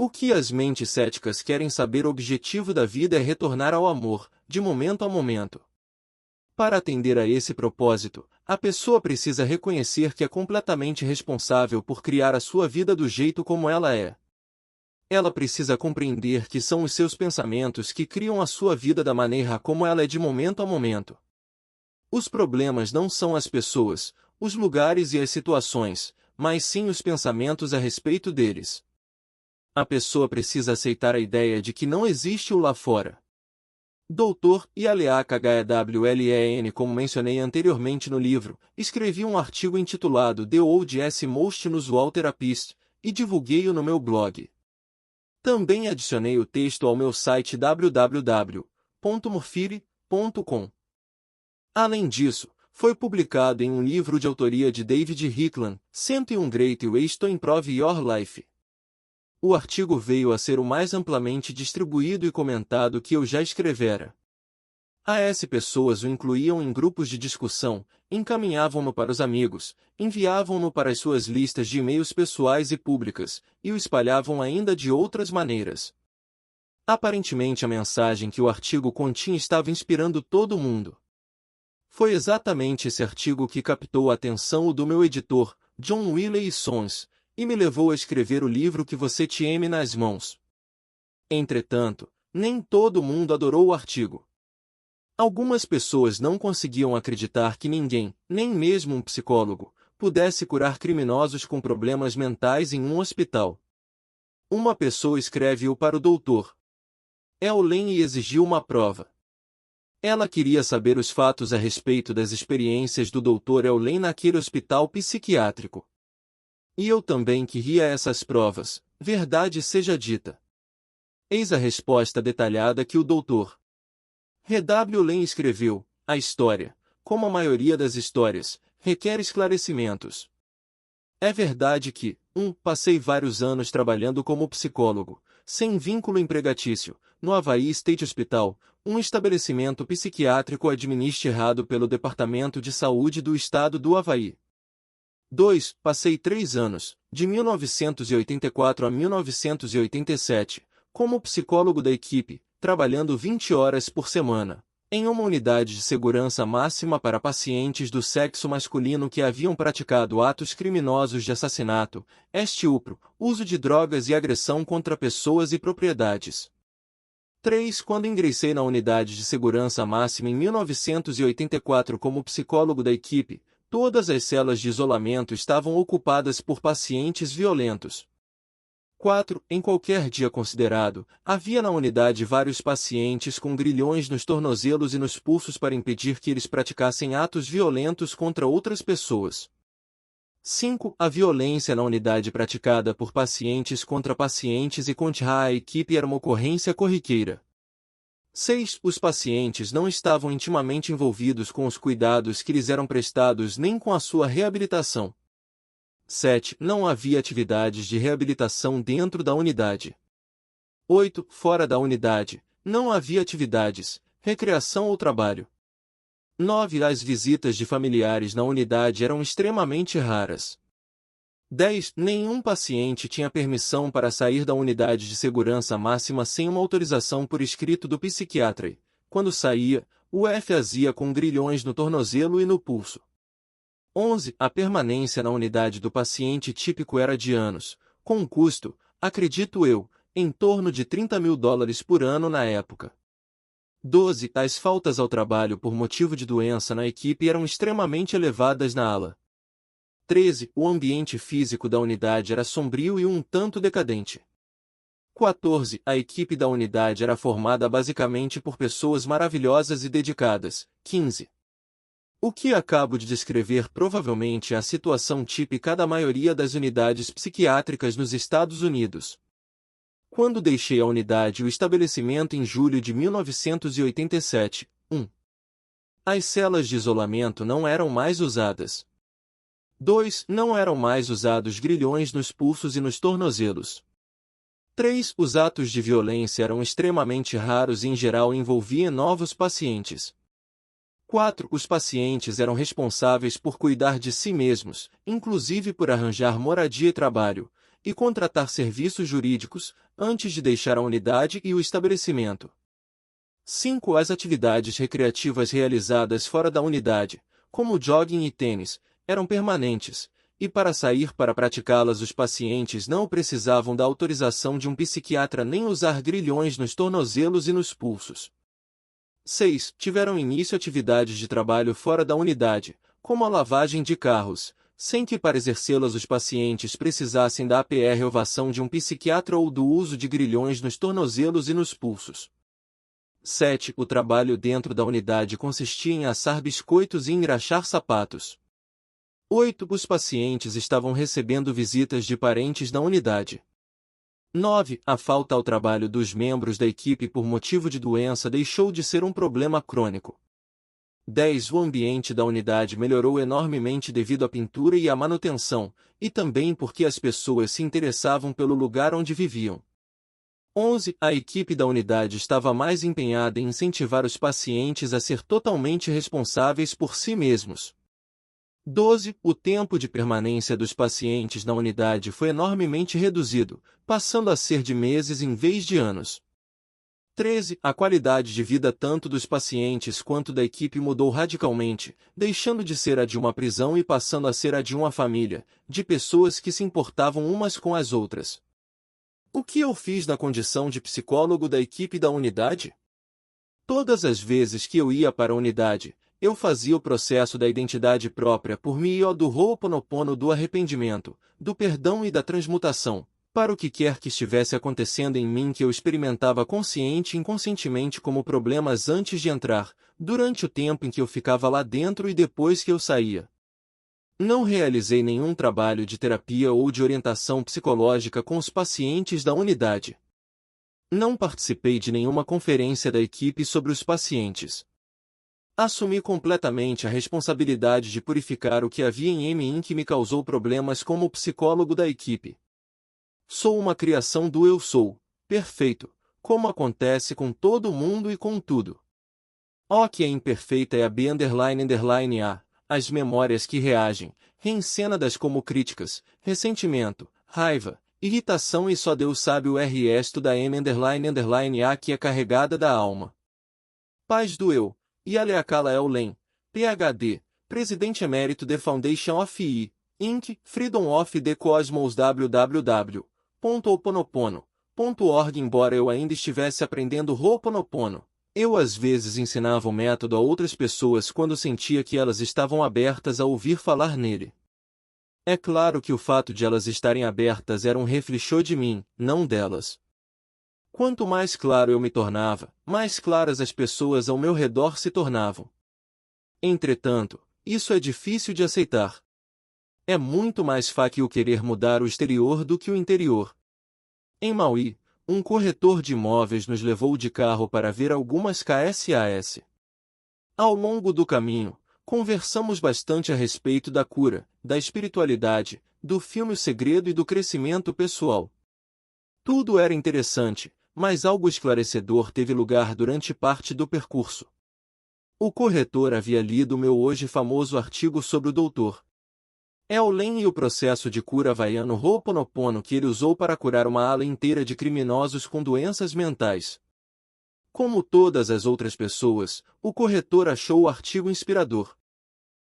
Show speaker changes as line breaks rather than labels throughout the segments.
O que as mentes céticas querem saber, o objetivo da vida é retornar ao amor, de momento a momento. Para atender a esse propósito, a pessoa precisa reconhecer que é completamente responsável por criar a sua vida do jeito como ela é. Ela precisa compreender que são os seus pensamentos que criam a sua vida da maneira como ela é de momento a momento. Os problemas não são as pessoas, os lugares e as situações, mas sim os pensamentos a respeito deles. A pessoa precisa aceitar a ideia de que não existe o lá fora. Dr. Ialeakhlwen, como mencionei anteriormente no livro, escrevi um artigo intitulado The Oldest Most Unusual Therapist, e divulguei-o no meu blog. Também adicionei o texto ao meu site www.morphire.com. Além disso, foi publicado em um livro de autoria de David Hickland, 101 Great Ways to Improve Your Life. O artigo veio a ser o mais amplamente distribuído e comentado que eu já escrevera. As pessoas o incluíam em grupos de discussão, encaminhavam-no para os amigos, enviavam-no para as suas listas de e-mails pessoais e públicas, e o espalhavam ainda de outras maneiras. Aparentemente a mensagem que o artigo continha estava inspirando todo mundo. Foi exatamente esse artigo que captou a atenção do meu editor, John Wiley Sons, e me levou a escrever o livro que você tem nas mãos. Entretanto, nem todo mundo adorou o artigo. Algumas pessoas não conseguiam acreditar que ninguém, nem mesmo um psicólogo, pudesse curar criminosos com problemas mentais em um hospital. Uma pessoa escreve-o para o Dr. Eulen e exigiu uma prova. Ela queria saber os fatos a respeito das experiências do Dr. Eulen naquele hospital psiquiátrico. E eu também queria essas provas, verdade seja dita. Eis a resposta detalhada que o Dr. Eulen escreveu: a história, como a maioria das histórias, requer esclarecimentos. É verdade que, passei vários anos trabalhando como psicólogo, sem vínculo empregatício, no Hawaii State Hospital, um estabelecimento psiquiátrico administrado pelo Departamento de Saúde do Estado do Hawaii. 2. Passei 3 anos, de 1984 a 1987, como psicólogo da equipe, trabalhando 20 horas por semana, em uma unidade de segurança máxima para pacientes do sexo masculino que haviam praticado atos criminosos de assassinato, estupro, uso de drogas e agressão contra pessoas e propriedades. 3. Quando ingressei na unidade de segurança máxima em 1984 como psicólogo da equipe, todas as celas de isolamento estavam ocupadas por pacientes violentos. 4. Em qualquer dia considerado, havia na unidade vários pacientes com grilhões nos tornozelos e nos pulsos para impedir que eles praticassem atos violentos contra outras pessoas. 5. A violência na unidade praticada por pacientes contra pacientes e contra a equipe era uma ocorrência corriqueira. 6. Os pacientes não estavam intimamente envolvidos com os cuidados que lhes eram prestados nem com a sua reabilitação. 7. Não havia atividades de reabilitação dentro da unidade. 8. Fora da unidade, não havia atividades, recreação ou trabalho. 9. As visitas de familiares na unidade eram extremamente raras. 10. Nenhum paciente tinha permissão para sair da unidade de segurança máxima sem uma autorização por escrito do psiquiatra. Quando saía, o fazia com grilhões no tornozelo e no pulso. 11. A permanência na unidade do paciente típico era de anos, com um custo, acredito eu, em torno de $30.000 por ano na época. 12. As faltas ao trabalho por motivo de doença na equipe eram extremamente elevadas na ala. 13. O ambiente físico da unidade era sombrio e um tanto decadente. 14. A equipe da unidade era formada basicamente por pessoas maravilhosas e dedicadas. 15. O que acabo de descrever provavelmente é a situação típica da maioria das unidades psiquiátricas nos Estados Unidos. Quando deixei a unidade e o estabelecimento em julho de 1987, as celas de isolamento não eram mais usadas. 2. Não eram mais usados grilhões nos pulsos e nos tornozelos. 3. Os atos de violência eram extremamente raros e em geral envolviam novos pacientes. 4. Os pacientes eram responsáveis por cuidar de si mesmos, inclusive por arranjar moradia e trabalho, e contratar serviços jurídicos, antes de deixar a unidade e o estabelecimento. 5. As atividades recreativas realizadas fora da unidade, como jogging e tênis, eram permanentes, e para sair para praticá-las os pacientes não precisavam da autorização de um psiquiatra nem usar grilhões nos tornozelos e nos pulsos. 6. Tiveram início atividades de trabalho fora da unidade, como a lavagem de carros, sem que para exercê-las os pacientes precisassem da aprovação de um psiquiatra ou do uso de grilhões nos tornozelos e nos pulsos. 7. O trabalho dentro da unidade consistia em assar biscoitos e engraxar sapatos. 8. Os pacientes estavam recebendo visitas de parentes da unidade. 9. A falta ao trabalho dos membros da equipe por motivo de doença deixou de ser um problema crônico. 10. O ambiente da unidade melhorou enormemente devido à pintura e à manutenção, e também porque as pessoas se interessavam pelo lugar onde viviam. 11. A equipe da unidade estava mais empenhada em incentivar os pacientes a ser totalmente responsáveis por si mesmos. 12. O tempo de permanência dos pacientes na unidade foi enormemente reduzido, passando a ser de meses em vez de anos. 13. A qualidade de vida tanto dos pacientes quanto da equipe mudou radicalmente, deixando de ser a de uma prisão e passando a ser a de uma família, de pessoas que se importavam umas com as outras. O que eu fiz na condição de psicólogo da equipe da unidade? Todas as vezes que eu ia para a unidade, eu fazia o processo da identidade própria por meio do Ho'oponopono do arrependimento, do perdão e da transmutação, para o que quer que estivesse acontecendo em mim que eu experimentava consciente e inconscientemente como problemas antes de entrar, durante o tempo em que eu ficava lá dentro e depois que eu saía. Não realizei nenhum trabalho de terapia ou de orientação psicológica com os pacientes da unidade. Não participei de nenhuma conferência da equipe sobre os pacientes. Assumi completamente a responsabilidade de purificar o que havia em mim que me causou problemas como psicólogo da equipe. Sou uma criação do eu sou, perfeito, como acontece com todo mundo e com tudo. O que é imperfeita é a B__A, as memórias que reagem, reencenadas como críticas, ressentimento, raiva, irritação e só Deus sabe o resto da M__A que é carregada da alma. Paz do eu, Yaleakala Eulen, PhD, Presidente Emérito da Foundation of I, Inc., Freedom of the Cosmos www.oponopono.org. Embora eu ainda estivesse aprendendo Ho'oponopono, eu às vezes ensinava o método a outras pessoas quando sentia que elas estavam abertas a ouvir falar nele. É claro que o fato de elas estarem abertas era um reflexo de mim, não delas. Quanto mais claro eu me tornava, mais claras as pessoas ao meu redor se tornavam. Entretanto, isso é difícil de aceitar. É muito mais fácil querer mudar o exterior do que o interior. Em Maui, um corretor de imóveis nos levou de carro para ver algumas KSAS. Ao longo do caminho, conversamos bastante a respeito da cura, da espiritualidade, do filme O Segredo e do crescimento pessoal. Tudo era interessante, mas algo esclarecedor teve lugar durante parte do percurso. O corretor havia lido meu hoje famoso artigo sobre o Dr. Eulen e o processo de cura havaiano Ho'oponopono que ele usou para curar uma ala inteira de criminosos com doenças mentais. Como todas as outras pessoas, o corretor achou o artigo inspirador.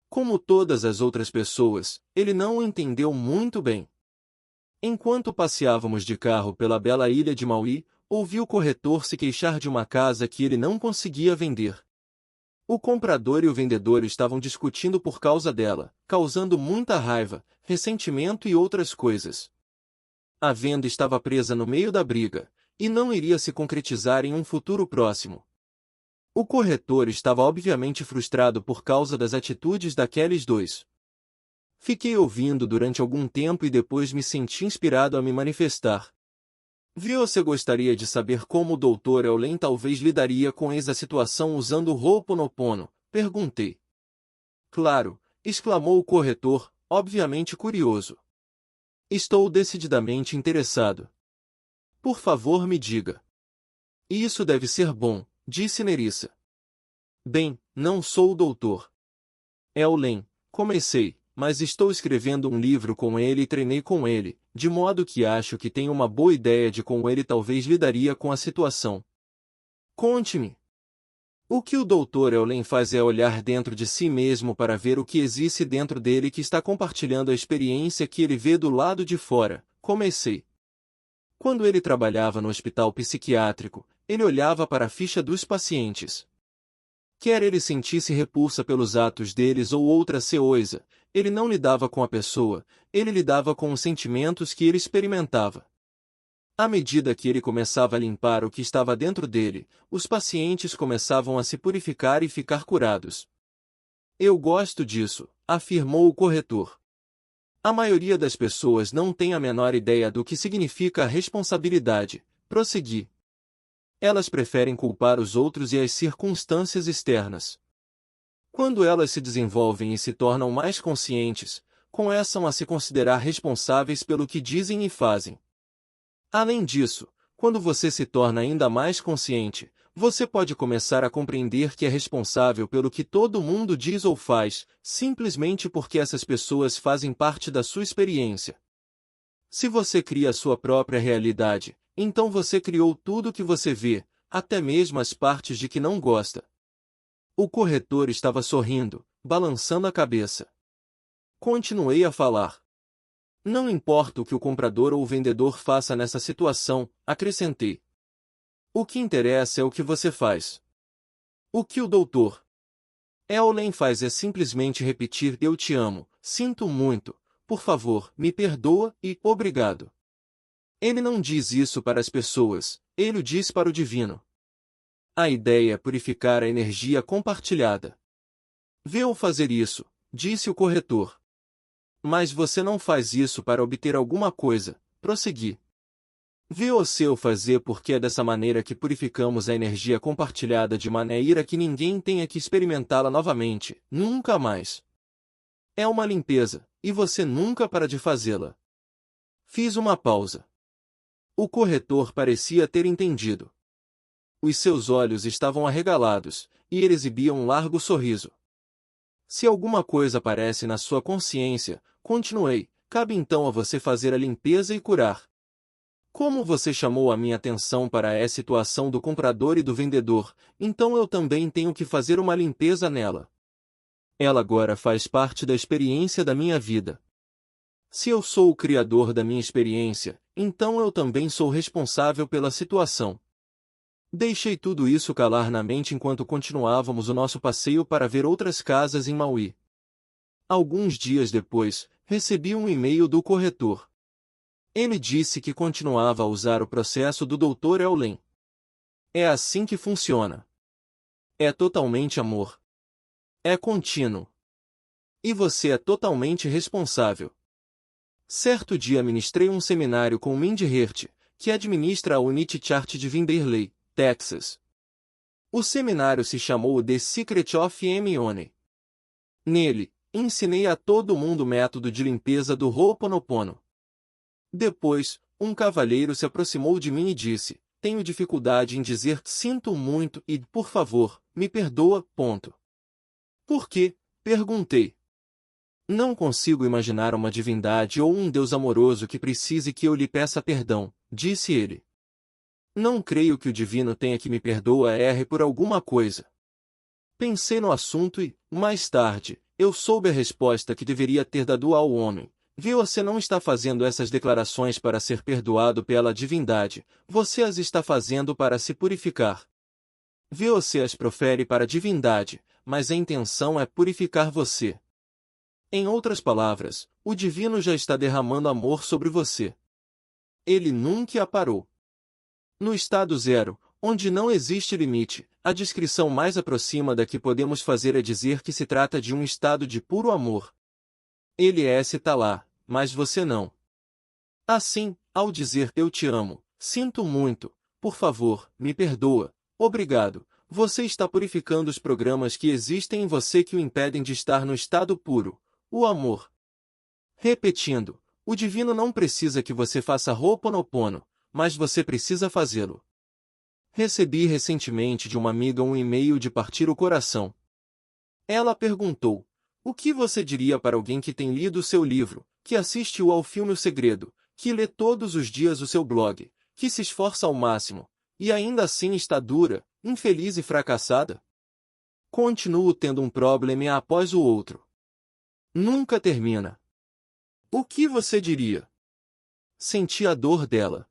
Como todas as outras pessoas, ele não o entendeu muito bem. Enquanto passeávamos de carro pela bela ilha de Maui, ouvi o corretor se queixar de uma casa que ele não conseguia vender. O comprador e o vendedor estavam discutindo por causa dela, causando muita raiva, ressentimento e outras coisas. A venda estava presa no meio da briga, e não iria se concretizar em um futuro próximo. O corretor estava obviamente frustrado por causa das atitudes daqueles dois. Fiquei ouvindo durante algum tempo e depois me senti inspirado a me manifestar. Você gostaria de saber como o Dr. Eulen talvez lidaria com essa situação usando o Ho'oponopono? Perguntei. Claro, exclamou o corretor, obviamente curioso. Estou decididamente interessado. Por favor, me diga. Isso deve ser bom, disse Nerissa. Bem, não sou o Dr. Eulen, comecei, mas estou escrevendo um livro com ele e treinei com ele, de modo que acho que tenho uma boa ideia de como ele talvez lidaria com a situação. Conte-me. O que o Dr. Eulen faz é olhar dentro de si mesmo para ver o que existe dentro dele que está compartilhando a experiência que ele vê do lado de fora. Comecei. Quando ele trabalhava no hospital psiquiátrico, ele olhava para a ficha dos pacientes. Quer ele sentisse repulsa pelos atos deles ou outra coisa, ele não lidava com a pessoa, ele lidava com os sentimentos que ele experimentava. À medida que ele começava a limpar o que estava dentro dele, os pacientes começavam a se purificar e ficar curados. Eu gosto disso, afirmou o corretor. A maioria das pessoas não tem a menor ideia do que significa a responsabilidade, prossegui. Elas preferem culpar os outros e as circunstâncias externas. Quando elas se desenvolvem e se tornam mais conscientes, começam a se considerar responsáveis pelo que dizem e fazem. Além disso, quando você se torna ainda mais consciente, você pode começar a compreender que é responsável pelo que todo mundo diz ou faz, simplesmente porque essas pessoas fazem parte da sua experiência. Se você cria a sua própria realidade, então você criou tudo o que você vê, até mesmo as partes de que não gosta. O corretor estava sorrindo, balançando a cabeça. Continuei a falar. Não importa o que o comprador ou o vendedor faça nessa situação, acrescentei. O que interessa é o que você faz. O que o Dr. Eulen faz é simplesmente repetir "eu te amo, sinto muito, por favor, me perdoa e obrigado". Ele não diz isso para as pessoas, ele o diz para o divino. A ideia é purificar a energia compartilhada. Vê-o fazer isso, disse o corretor. Mas você não faz isso para obter alguma coisa, prossegui. Vê-o seu fazer porque é dessa maneira que purificamos a energia compartilhada de maneira que ninguém tenha que experimentá-la novamente, nunca mais. É uma limpeza, e você nunca para de fazê-la. Fiz uma pausa. O corretor parecia ter entendido. Os seus olhos estavam arregalados, e ele exibia um largo sorriso. Se alguma coisa aparece na sua consciência, continuei, cabe então a você fazer a limpeza e curar. Como você chamou a minha atenção para a situação do comprador e do vendedor, então eu também tenho que fazer uma limpeza nela. Ela agora faz parte da experiência da minha vida. Se eu sou o criador da minha experiência, então eu também sou responsável pela situação. Deixei tudo isso calar na mente enquanto continuávamos o nosso passeio para ver outras casas em Maui. Alguns dias depois, recebi um e-mail do corretor. Ele disse que continuava a usar o processo do Dr. Eulen. É assim que funciona. É totalmente amor. É contínuo. E você é totalmente responsável. Certo dia ministrei um seminário com Mindy Hirt, que administra a Unity Chart de Vinderley, Texas. O seminário se chamou The Secret of Money. Nele, ensinei a todo mundo o método de limpeza do Ho'oponopono. Depois, um cavalheiro se aproximou de mim e disse, tenho dificuldade em dizer sinto muito e, por favor, me perdoa, ponto. Por quê? Perguntei. Não consigo imaginar uma divindade ou um Deus amoroso que precise que eu lhe peça perdão, disse ele. Não creio que o divino tenha que me perdoar por alguma coisa. Pensei no assunto e, mais tarde, eu soube a resposta que deveria ter dado ao homem. Viu, você não está fazendo essas declarações para ser perdoado pela divindade, você as está fazendo para se purificar. Viu, você as profere para a divindade, mas a intenção é purificar você. Em outras palavras, o divino já está derramando amor sobre você. Ele nunca a parou. No estado zero, onde não existe limite, a descrição mais aproxima da que podemos fazer é dizer que se trata de um estado de puro amor. Ele está lá, mas você não. Assim, ao dizer eu te amo, sinto muito, por favor, me perdoa, obrigado, você está purificando os programas que existem em você que o impedem de estar no estado puro, o amor. Repetindo, o divino não precisa que você faça Ho'oponopono, mas você precisa fazê-lo. Recebi recentemente de uma amiga um e-mail de partir o coração. Ela perguntou, O que você diria para alguém que tem lido seu livro, que assistiu ao filme O Segredo, que lê todos os dias o seu blog, que se esforça ao máximo, e ainda assim está dura, infeliz e fracassada? Continuo tendo um problema após o outro. Nunca termina. O que você diria? Senti a dor dela.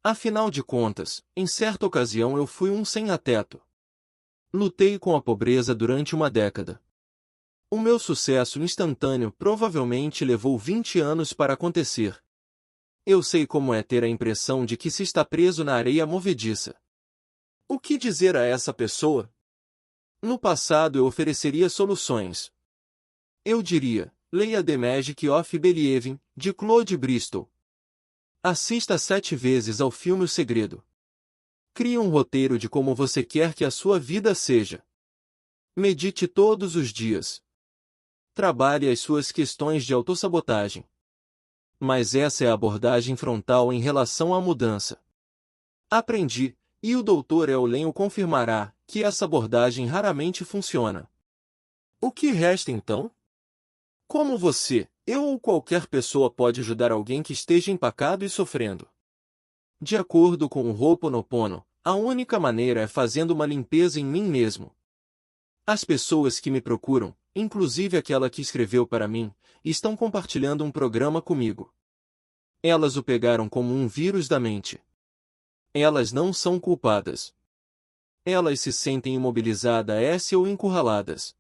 Afinal de contas, em certa ocasião eu fui um sem-teto. Lutei com a pobreza durante uma década. O meu sucesso instantâneo provavelmente levou 20 anos para acontecer. Eu sei como é ter a impressão de que se está preso na areia movediça. O que dizer a essa pessoa? No passado eu ofereceria soluções. Eu diria, leia The Magic of Believing, de Claude Bristol. Assista 7 vezes ao filme O Segredo. Crie um roteiro de como você quer que a sua vida seja. Medite todos os dias. Trabalhe as suas questões de autossabotagem. Mas essa é a abordagem frontal em relação à mudança. Aprendi, e o Dr. Eulen o confirmará, que essa abordagem raramente funciona. O que resta então? Como você, eu ou qualquer pessoa pode ajudar alguém que esteja empacado e sofrendo? De acordo com o Ho'oponopono, a única maneira é fazendo uma limpeza em mim mesmo. As pessoas que me procuram, inclusive aquela que escreveu para mim, estão compartilhando um programa comigo. Elas o pegaram como um vírus da mente. Elas não são culpadas. Elas se sentem imobilizadas ou encurraladas.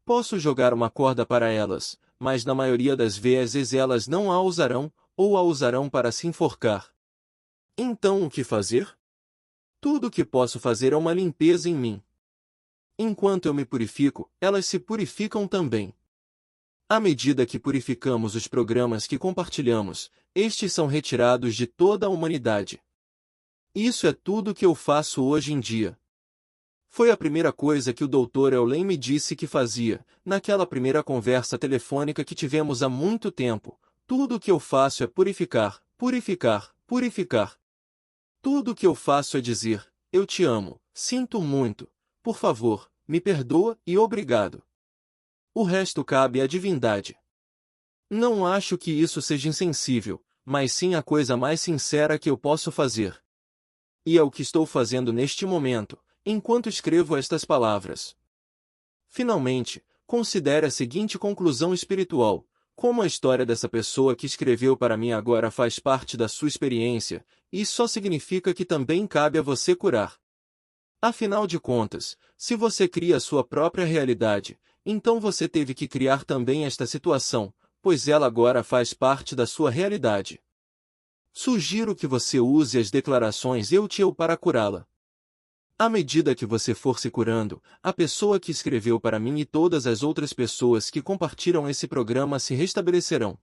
Posso jogar uma corda para elas, mas na maioria das vezes elas não a usarão, ou a usarão para se enforcar. Então o que fazer? Tudo o que posso fazer é uma limpeza em mim. Enquanto eu me purifico, elas se purificam também. À medida que purificamos os programas que compartilhamos, estes são retirados de toda a humanidade. Isso é tudo que eu faço hoje em dia. Foi a primeira coisa que o Dr. Eulen me disse que fazia, naquela primeira conversa telefônica que tivemos há muito tempo. Tudo o que eu faço é purificar, purificar, purificar. Tudo o que eu faço é dizer, eu te amo, sinto muito, por favor, me perdoa e obrigado. O resto cabe à divindade. Não acho que isso seja insensível, mas sim a coisa mais sincera que eu posso fazer. E é o que estou fazendo neste momento, enquanto escrevo estas palavras. Finalmente, considere a seguinte conclusão espiritual: como a história dessa pessoa que escreveu para mim agora faz parte da sua experiência, isso só significa que também cabe a você curar. Afinal de contas, se você cria a sua própria realidade, então você teve que criar também esta situação, pois ela agora faz parte da sua realidade. Sugiro que você use as declarações eu te amo para curá-la. À medida que você for se curando, a pessoa que escreveu para mim e todas as outras pessoas que compartilham esse programa se restabelecerão.